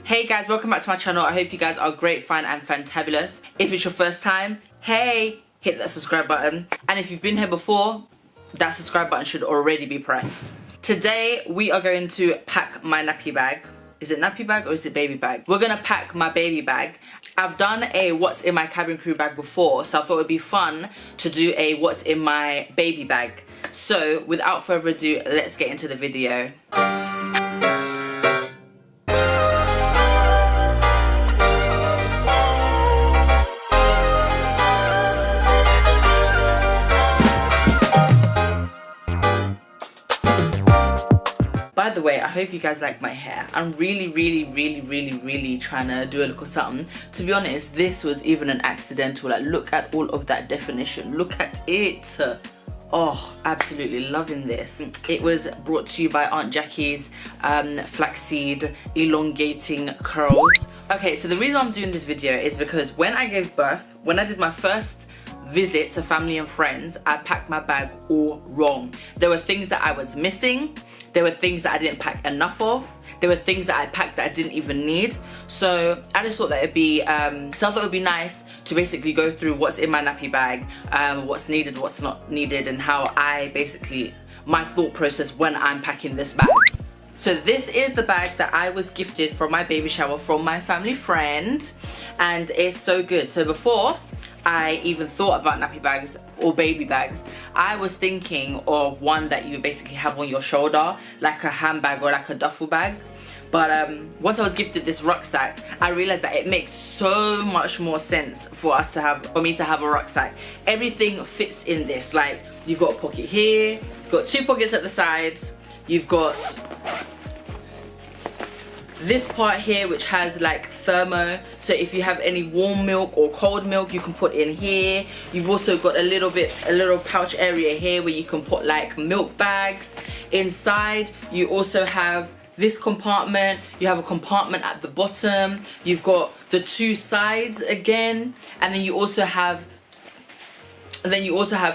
Hey guys, welcome back to my channel. I hope you guys are great, fine and fantabulous. If it's your first time, hey, hit that subscribe button. And if you've been here before, that subscribe button should already be pressed. Today we are going to pack my nappy bag. Is it nappy bag or is it baby bag? We're gonna pack my baby bag. I've done a what's in my cabin crew bag before, so I thought it would be fun to do a what's in my baby bag. So without further ado, let's get into the video. By the way, I hope you guys like my hair. I'm really trying to do a little something. To be honest, this was even an accidental. Like, look at all of that definition. Look at it. Oh, absolutely loving this. It was brought to you by Aunt Jackie's flaxseed elongating curls. Okay, so the reason I'm doing this video is because when I gave birth, when I did my first visit to family and friends, I packed my bag all wrong. There were things that I was missing. There were things that I didn't pack enough of. There were things that I packed that I didn't even need. So I just thought that it'd be, so I thought it'd be nice to basically go through what's in my nappy bag, what's needed, what's not needed, and how I basically, my thought process when I'm packing this bag. So this is the bag that I was gifted from my baby shower from my family friend, and it's so good. So before I even thought about nappy bags or baby bags, I was thinking of one that you basically have on your shoulder, like a handbag or like a duffel bag. But once I was gifted this rucksack, I realized that it makes so much more sense for me to have a rucksack. Everything fits in this. Like, you've got a pocket here, you've got two pockets at the sides, you've got this part here which has like thermo, so if you have any warm milk or cold milk you can put in here. You've also got a little pouch area here where you can put like milk bags. Inside you also have this compartment, you have a compartment at the bottom, you've got the two sides again, and then you also have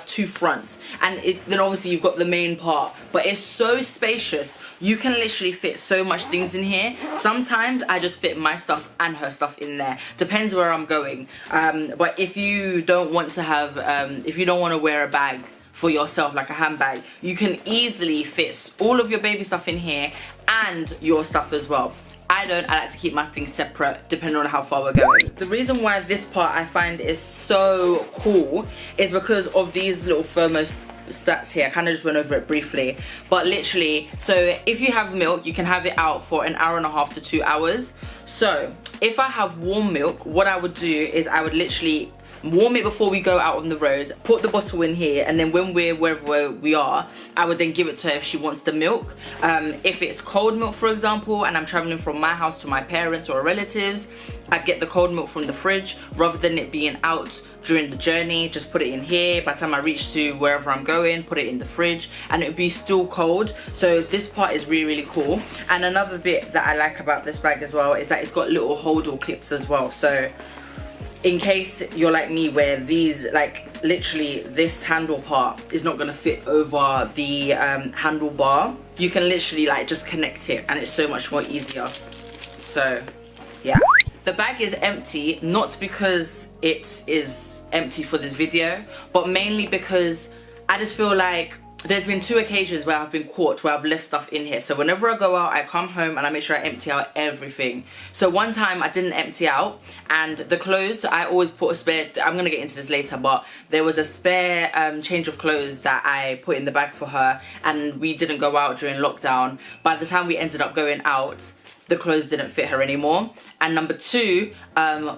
two fronts, and then obviously you've got the main part. But it's so spacious, you can literally fit so much things in here. Sometimes I just fit my stuff and her stuff in there, depends where I'm going. But if you don't want to have if you don't want to wear a bag for yourself, like a handbag, you can easily fit all of your baby stuff in here and your stuff as well. I like to keep my things separate depending on how far we're going. The reason why this part I find is so cool is because of these little thermostats here. I kind of just went over it briefly, but literally, so if you have milk, you can have it out for an hour and a half to 2 hours. So if I have warm milk, what I would do is I would literally warm it before we go out on the road, put the bottle in here, and then when we're wherever we are, I would then give it to her if she wants the milk. If it's cold milk, for example, and I'm traveling from my house to my parents or relatives, I'd get the cold milk from the fridge rather than it being out during the journey. Just put it in here. By the time I reach to wherever I'm going, put it in the fridge and it would be still cold. So this part is really cool. And another bit that I like about this bag as well is that it's got little hold-all clips as well. So in case you're like me where these, like literally this handle part is not gonna fit over the handlebar, you can literally like just connect it and it's so much more easier. So yeah, the bag is empty, not because it is empty for this video, but mainly because I just feel like there's been 2 occasions where I've been caught where I've left stuff in here. So whenever I go out, I come home and I make sure I empty out everything. So one time I didn't empty out, and the clothes, I always put a spare, I'm gonna get into this later, but there was a spare change of clothes that I put in the bag for her, and we didn't go out during lockdown. By the time we ended up going out, the clothes didn't fit her anymore. And number 2,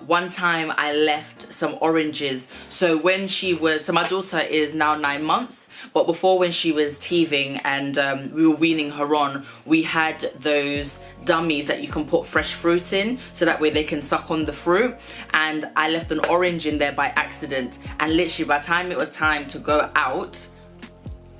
one time I left some oranges. So when she was, so my daughter is now 9 months, but before, when she was teething and we were weaning her on, we had those dummies that you can put fresh fruit in, so that way they can suck on the fruit. And I left an orange in there by accident, and literally by the time it was time to go out,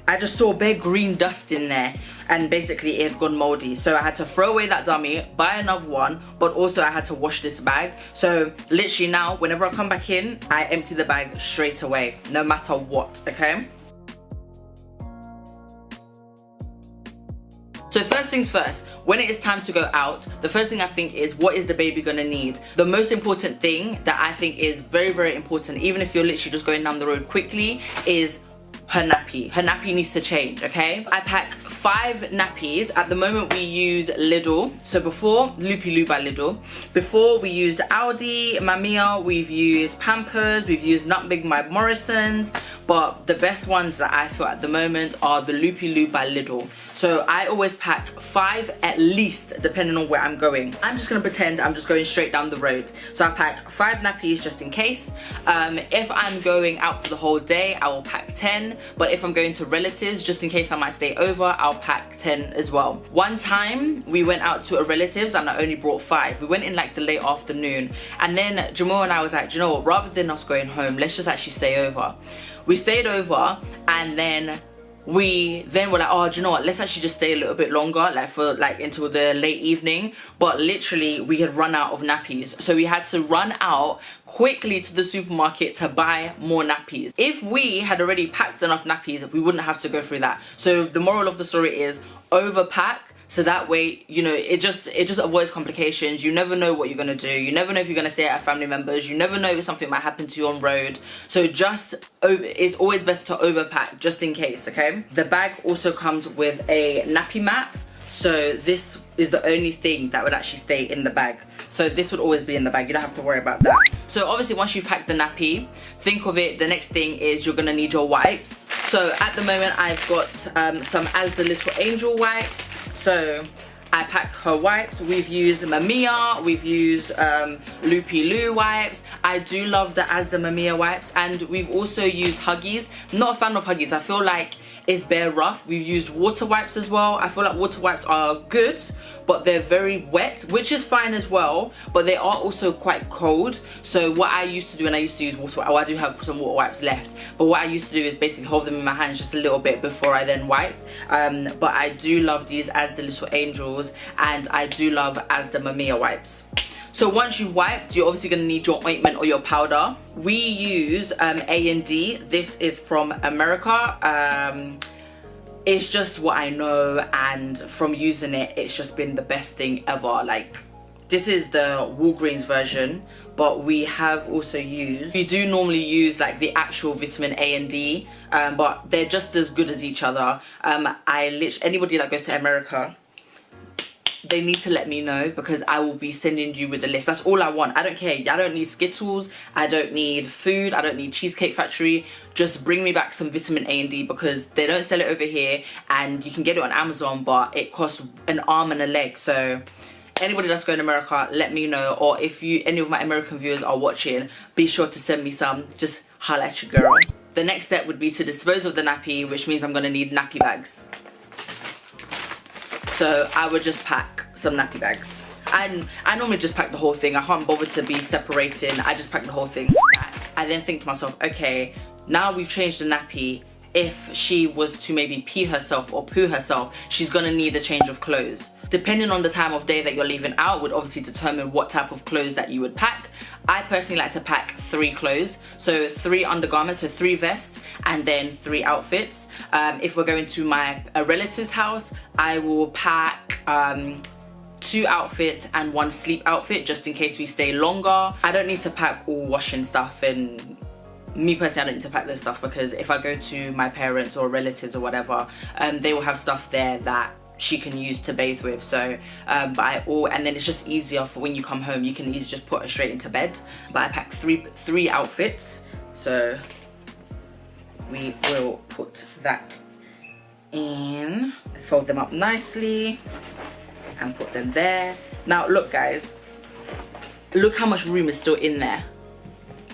I just saw bare green dust in there, and basically it had gone moldy. So I had to throw away that dummy, buy another one, but also I had to wash this bag. So literally now, whenever I come back in, I empty the bag straight away, no matter what, okay? So first things first, when it is time to go out, the first thing I think is, what is the baby gonna need? The most important thing that I think is very, very important, even if you're literally just going down the road quickly, is her nappy. Her nappy needs to change, okay? I pack 5 nappies. At the moment we use Lidl. So before, Lupilu by Lidl. Before we used Aldi, Mamia, we've used Pampers, we've used Nutmeg by Morrisons. But the best ones that I feel at the moment are the Lupilu by Lidl. So I always pack 5 at least, depending on where I'm going. I'm just gonna pretend I'm just going straight down the road. So I pack 5 nappies just in case. If I'm going out for the whole day, I will pack 10. But if I'm going to relatives, just in case I might stay over, I'll pack 10 as well. One time we went out to a relatives and I only brought 5. We went in like the late afternoon, and then Jamal and I was like, do you know what, rather than us going home, let's just actually stay over. We stayed over, and then we were like, oh, do you know what, let's actually just stay a little bit longer, like for like until the late evening. But literally we had run out of nappies, so we had to run out quickly to the supermarket to buy more nappies. If we had already packed enough nappies, we wouldn't have to go through that. So the moral of the story is, overpack, so that way, you know, it just avoids complications. You never know what you're gonna do. You never know if you're gonna stay at a family member's. You never know if something might happen to you on road. So it's always best to overpack just in case, okay? The bag also comes with a nappy mat. So this is the only thing that would actually stay in the bag. So this would always be in the bag. You don't have to worry about that. So obviously once you've packed the nappy, think of it, the next thing is you're gonna need your wipes. So at the moment I've got some Asda Little Angel wipes. So I pack her wipes. We've used Mamia, we've used Lupilu wipes. I do love the Asda Mamia wipes, and we've also used Huggies. Not a fan of Huggies. I feel like it's bare rough. We've used water wipes as well. I feel like water wipes are good, but they're very wet, which is fine as well, but they are also quite cold. So what I used to do, and I used to use water wipes, I do have some water wipes left, but what I used to do is basically hold them in my hands just a little bit before I then wipe. But I do love these Asda Little Angels, and I do love Asda Mamia wipes. So once you've wiped, you're obviously going to need your ointment or your powder. We use A&D. This is from America. It's just what I know, and from using it, it's just been the best thing ever. Like, this is the Walgreens version, but we have also used, we do normally use like the actual vitamin A&D, but they're just as good as each other. Anybody that goes to America, they need to let me know, because I will be sending you with a list. That's all I want. I don't care. I don't need Skittles. I don't need food. I don't need Cheesecake Factory. Just bring me back some vitamin A&D, because they don't sell it over here, and you can get it on Amazon, but it costs an arm and a leg. So anybody that's going to America, let me know. Or if any of my American viewers are watching, be sure to send me some. Just holla at your girl. The next step would be to dispose of the nappy, which means I'm going to need nappy bags. So I would just pack some nappy bags. And I normally just pack the whole thing. I can't bother to be separating. I just pack the whole thing. I then think to myself, okay, now we've changed the nappy. If she was to maybe pee herself or poo herself, she's gonna need a change of clothes. Depending on the time of day that you're leaving out would obviously determine what type of clothes that you would pack. I personally like to pack 3 clothes. So 3 undergarments, so 3 vests, and then 3 outfits. If we're going to my relative's house, I will pack 2 outfits and 1 sleep outfit, just in case we stay longer. I don't need to pack all washing stuff, and me personally, I don't need to pack this stuff, because if I go to my parents or relatives or whatever, they will have stuff there that she can use to bathe with. So and then it's just easier for when you come home, you can easily just put her straight into bed. But I packed 3 outfits, so we will put that in, fold them up nicely and put them there. Now look guys, look how much room is still in there.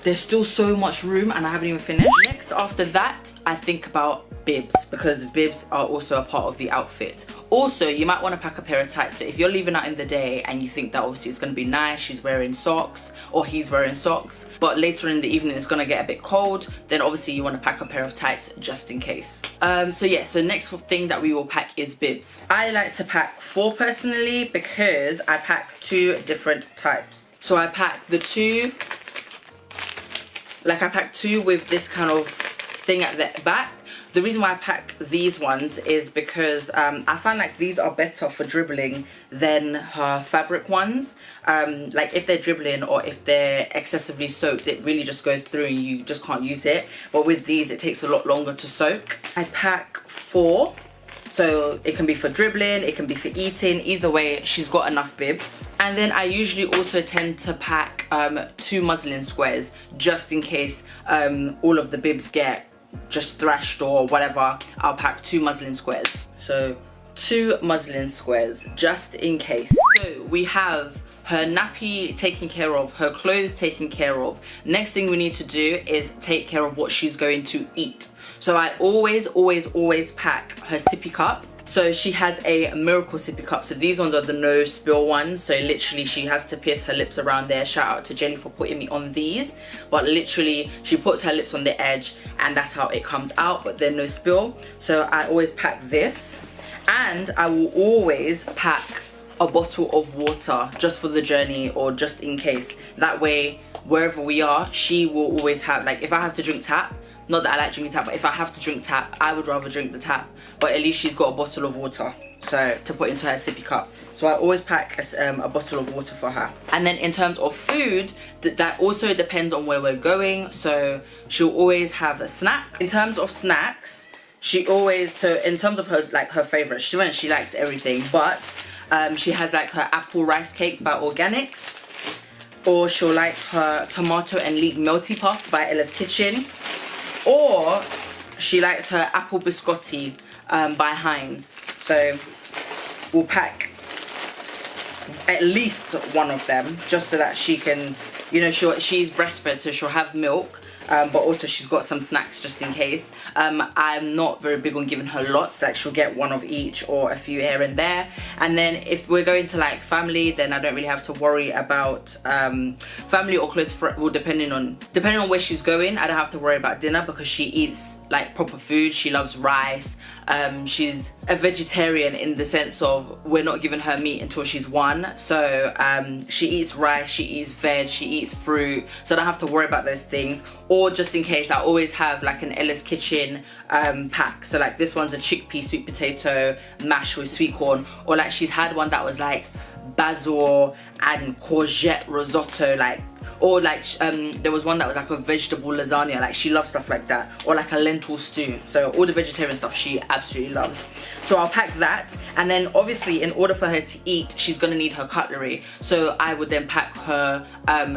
There's still so much room, and I haven't even finished. Next, after that, I think about bibs, because bibs are also a part of the outfit. Also, you might want to pack a pair of tights. So if you're leaving out in the day and you think that obviously it's going to be nice, she's wearing socks or he's wearing socks, but later in the evening it's going to get a bit cold, then obviously you want to pack a pair of tights just in case. So next thing that we will pack is bibs. I like to pack 4 personally, because I pack 2 different types. So I pack the 2, I pack 2 with this kind of thing at the back. the reason why I pack these ones is because I find like these are better for dribbling than her fabric ones. Like if they're dribbling or if they're excessively soaked, it really just goes through and you just can't use it. But with these, it takes a lot longer to soak. I pack 4. So it can be for dribbling, it can be for eating. Either way, she's got enough bibs. And then I usually also tend to pack 2 muslin squares just in case all of the bibs get just thrashed or whatever. I'll pack 2 muslin squares. So 2 muslin squares just in case. So we have her nappy taken care of, her clothes taken care of. Next thing we need to do is take care of what she's going to eat. So I always pack her sippy cup. So she has a miracle sippy cup. So these ones are the no spill ones. So literally she has to pierce her lips around there. Shout out to Jenny for putting me on these. But literally she puts her lips on the edge and that's how it comes out, but then no spill. So I always pack this. And I will always pack a bottle of water just for the journey or just in case. That way, wherever we are, she will always have, like if I have to drink tap, not that I like drinking tap, but if I have to drink tap, I would rather drink the tap. But at least she's got a bottle of water, so to put into her sippy cup. So I always pack a bottle of water for her. And then in terms of food, that also depends on where we're going. So she'll always have a snack. In terms of snacks, she always, so in terms of her like her favorites, she likes everything, but she has like her apple rice cakes by Organics, or she'll like her tomato and leek melty puffs by Ella's Kitchen. Or she likes her apple biscotti by Heinz. So we'll pack at least one of them just so that she can, you know, she's breastfed, so she'll have milk. But also she's got some snacks just in case. I'm not very big on giving her lots, like she'll get one of each or a few here and there. And then if we're going to like family, then I don't really have to worry about family or close friends. Well, depending on where she's going, I don't have to worry about dinner because she eats like proper food. She loves rice. She's a vegetarian in the sense of we're not giving her meat until she's 1. So she eats rice, she eats veg, she eats fruit. So I don't have to worry about those things. Or just in case, I always have like an Ella's Kitchen pack. So like this one's a chickpea sweet potato mash with sweet corn. Or like she's had one that was like basil and courgette risotto, like, or like there was one that was like a vegetable lasagna. Like she loves stuff like that. Or like a lentil stew. So all the vegetarian stuff she absolutely loves. So I'll pack that. And then obviously in order for her to eat, she's gonna need her cutlery. So I would then pack her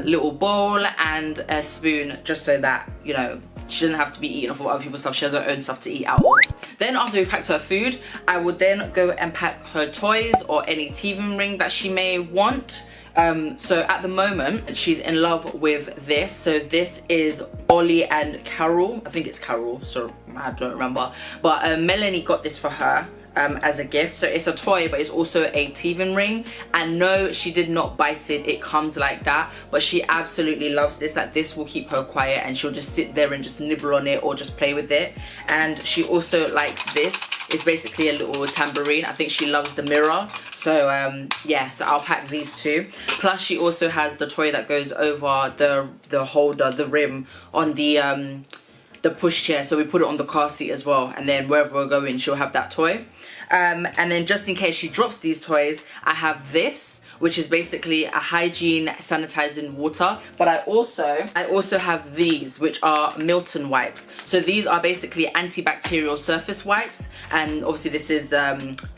little bowl and a spoon just so that, you know, she doesn't have to be eating off of other people's stuff. She has her own stuff to eat out of. Then after we packed her food, I would then go and pack her toys or any teething ring that she may want. So at the moment she's in love with this. So this is Ollie and Carol. I think it's Carol, so I don't remember. But Melanie got this for her as a gift. So it's a toy, but it's also a teething ring. And no, she did not bite it. It comes like that. But she absolutely loves this. Like this will keep her quiet and she'll just sit there and just nibble on it or just play with it. And she also likes this. It's basically a little tambourine. I think she loves the mirror. So yeah, so I'll pack these 2. Plus she also has the toy that goes over the holder, the rim on the pushchair. So we put it on the car seat as well. And then wherever we're going, she'll have that toy. And then just in case she drops these toys, I have this, which is basically a hygiene sanitizing water. But I also have these, which are Milton wipes. So these are basically antibacterial surface wipes. And obviously this is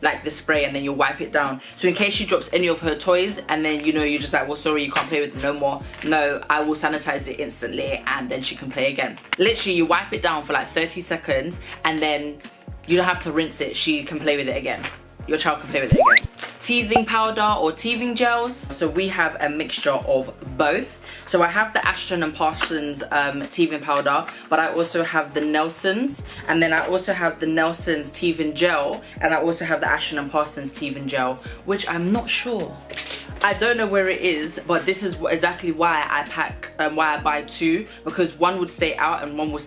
like the spray, and then you'll wipe it down. So in case she drops any of her toys and then, you know, you're just like, well, sorry, you can't play with it no more. No, I will sanitize it instantly and then she can play again. Literally, you wipe it down for like 30 seconds and then you don't have to rinse it. She can play with it again. Your child can play with it again. Teething powder or teething gels. So we have a mixture of both. So I have the Ashton and Parsons teething powder, but I also have the Nelson's, and then I also have the Nelson's teething gel, and I also have the Ashton and Parsons teething gel, which I'm not sure. I don't know where it is, but this is exactly why I pack, why I buy 2, because one would stay out and one will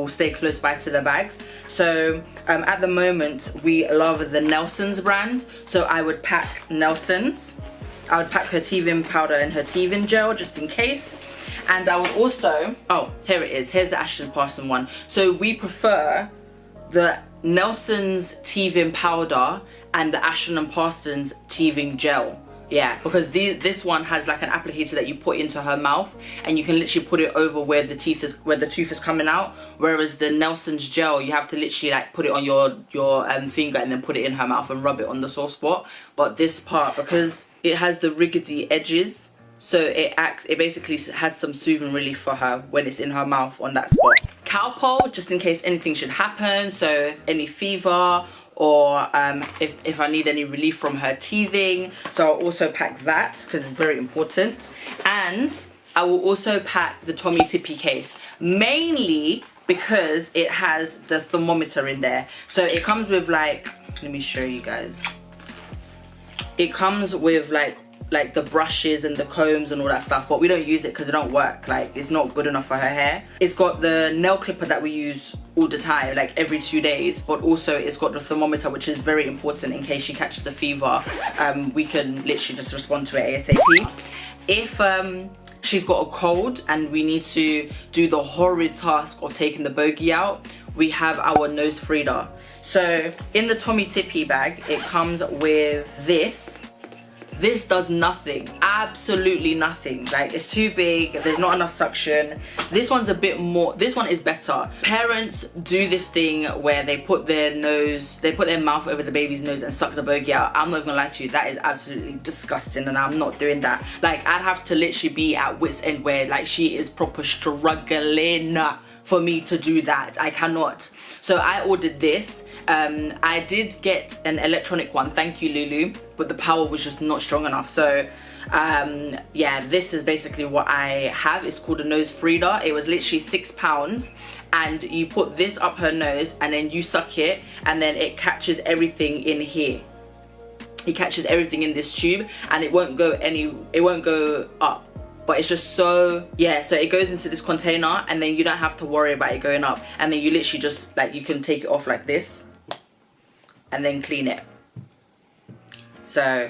stay close by to the bag. So at the moment we love the Nelson's brand, so I would pack Nelson's. I would pack her teething powder and her teething gel just in case. And I would also, oh, here it is. Here's the Ashton Parson one. So we prefer the Nelson's teething powder and the Ashton and Parsons teething gel. Yeah, because this one has like an applicator that you put into her mouth, and you can literally put it over where the tooth is coming out. Whereas the Nelson's gel, you have to literally like put it on your finger and then put it in her mouth and rub it on the sore spot. But this part, because it has the rickety edges, so it basically has some soothing relief for her when it's in her mouth on that spot. Calpol, just in case anything should happen, so any fever, or if I need any relief from her teething. So I'll also pack that because it's very important. And I will also pack the Tommee Tippee case, mainly because it has the thermometer in there. So it comes with like, let me show you guys. It comes with like the brushes and the combs and all that stuff, but we don't use it because it don't work. Like, it's not good enough for her hair. It's got the nail clipper that we use all the time, like every 2 days, but also it's got the thermometer, which is very important in case she catches a fever. We can literally just respond to it ASAP. If she's got a cold and we need to do the horrid task of taking the bogey out, we have our nose Frida. So in the Tommee Tippee bag, it comes with this. This does nothing, absolutely nothing. Like, it's too big, there's not enough suction. This one's a bit more, this one is better. Parents do this thing where they put their mouth over the baby's nose and suck the bogey out. I'm not gonna lie to you, that is absolutely disgusting, and I'm not doing that. Like, I'd have to literally be at wit's end where like she is proper struggling for me to do that. I cannot. So I ordered this. I did get an electronic one, thank you Lulu, but the power was just not strong enough. So yeah, this is basically what I have. It's called a nose Frida. It was literally £6, and you put this up her nose and then you suck it, and then it catches everything in here. It catches everything in this tube, and it won't go up. But it's just so, yeah, so it goes into this container, and then you don't have to worry about it going up. And then you literally just, like, you can take it off like this and then clean it. So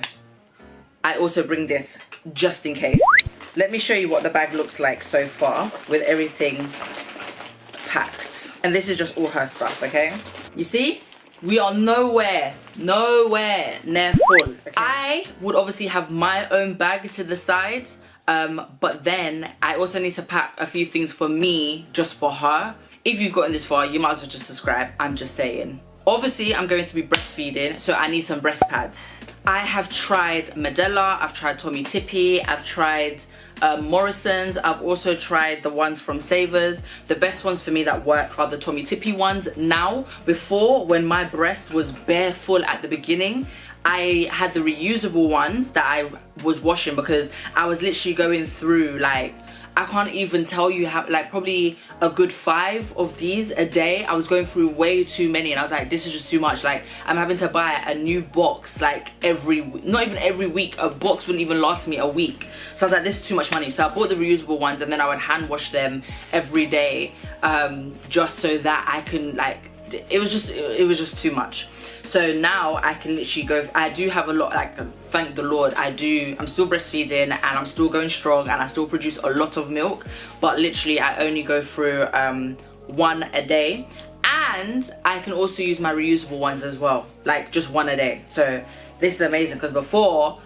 I also bring this just in case. Let me show you what the bag looks like so far with everything packed. And this is just all her stuff, okay? You see? We are nowhere near full. Okay. I would obviously have my own bag to the side. But then I also need to pack a few things for me, just for her. If you've gotten this far, you might as well just subscribe. I'm just saying. Obviously, I'm going to be breastfeeding, so I need some breast pads. I have tried Medela, I've tried Tommee Tippee, I've tried Morrisons. I've also tried the ones from Savers. The best ones for me that work are the Tommee Tippee ones. Now, before, when my breast was bare full at the beginning, I had the reusable ones that I was washing, because I was literally going through, like, I can't even tell you how, like, probably a good 5 of these a day. I was going through way too many, and I was like, this is just too much. Like, I'm having to buy a new box, like, not even every week. A box wouldn't even last me a week. So I was like, this is too much money. So I bought the reusable ones, and then I would hand wash them every day, just so that I can, like, it was just too much. So now I can literally go, I do have a lot, like, thank the Lord, I'm still breastfeeding, and I'm still going strong, and I still produce a lot of milk, but literally I only go through 1 a day, and I can also use my reusable ones as well, like just 1 a day. So this is amazing, because before,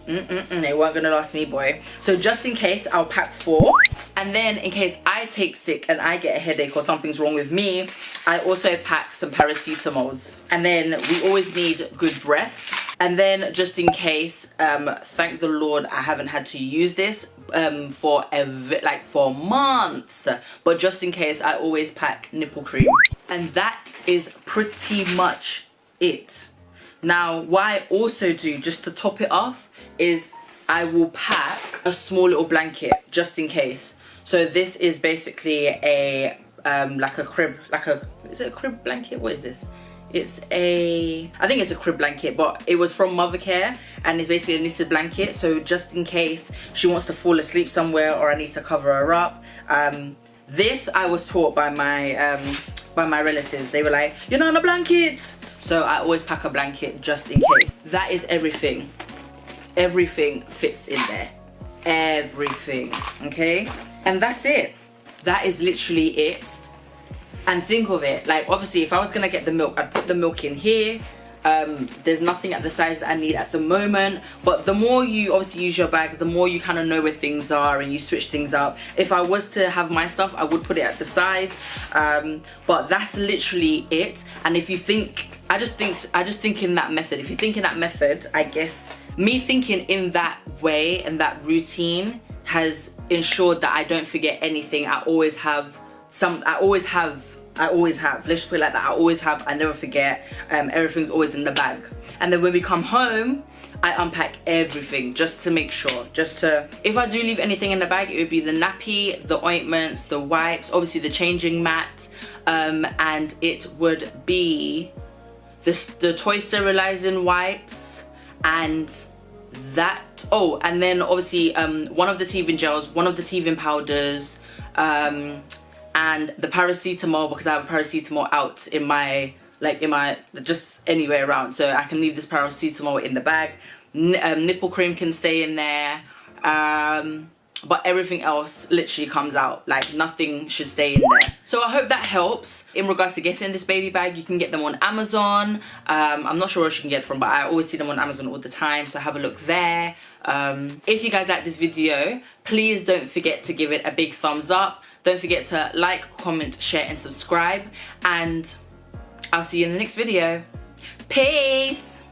they weren't gonna last me, boy. So just in case, I'll pack 4. And then in case I take sick and I get a headache or something's wrong with me, I also pack some paracetamols. And then we always need good breath. And then just in case, thank the Lord, I haven't had to use this for months. But just in case, I always pack nipple cream. And that is pretty much it. Now, what I also do, just to top it off, is I will pack a small little blanket just in case. So this is basically a like a crib, is it a crib blanket? What is this? I think it's a crib blanket, but it was from Mothercare, and it's basically a knitted blanket. So just in case she wants to fall asleep somewhere or I need to cover her up. This I was taught by my relatives. They were like, you're not on a blanket. So I always pack a blanket just in case. That is everything. Everything fits in there. Everything, okay? And that's it. That is literally it. And think of it, like obviously if I was gonna get the milk, I'd put the milk in here. There's nothing at the size that I need at the moment, but the more you obviously use your bag, the more you kind of know where things are and you switch things up. If I was to have my stuff, I would put it at the sides, but that's literally it. And if you think, I just think in that method. If you think in that method, I guess me thinking in that way and that routine has ensured that I don't forget anything. I always have, let's just put it like that. I always have, I never forget. Everything's always in the bag. And then when we come home, I unpack everything just to make sure. If I do leave anything in the bag, it would be the nappy, the ointments, the wipes, obviously the changing mat, and it would be the toy sterilizing wipes, and that, oh, and then obviously one of the teething gels, one of the teething powders, and the paracetamol, because I have paracetamol out in my, just anywhere around, so I can leave this paracetamol in the bag. Nipple cream can stay in there, but everything else literally comes out, like nothing should stay in there. So I hope that helps in regards to getting this baby bag. You can get them on Amazon. I'm not sure where you can get from, but I always see them on Amazon all the time, so have a look there. If you guys like this video, please don't forget to give it a big thumbs up. Don't forget to like, comment, share and subscribe, and I'll see you in the next video. Peace!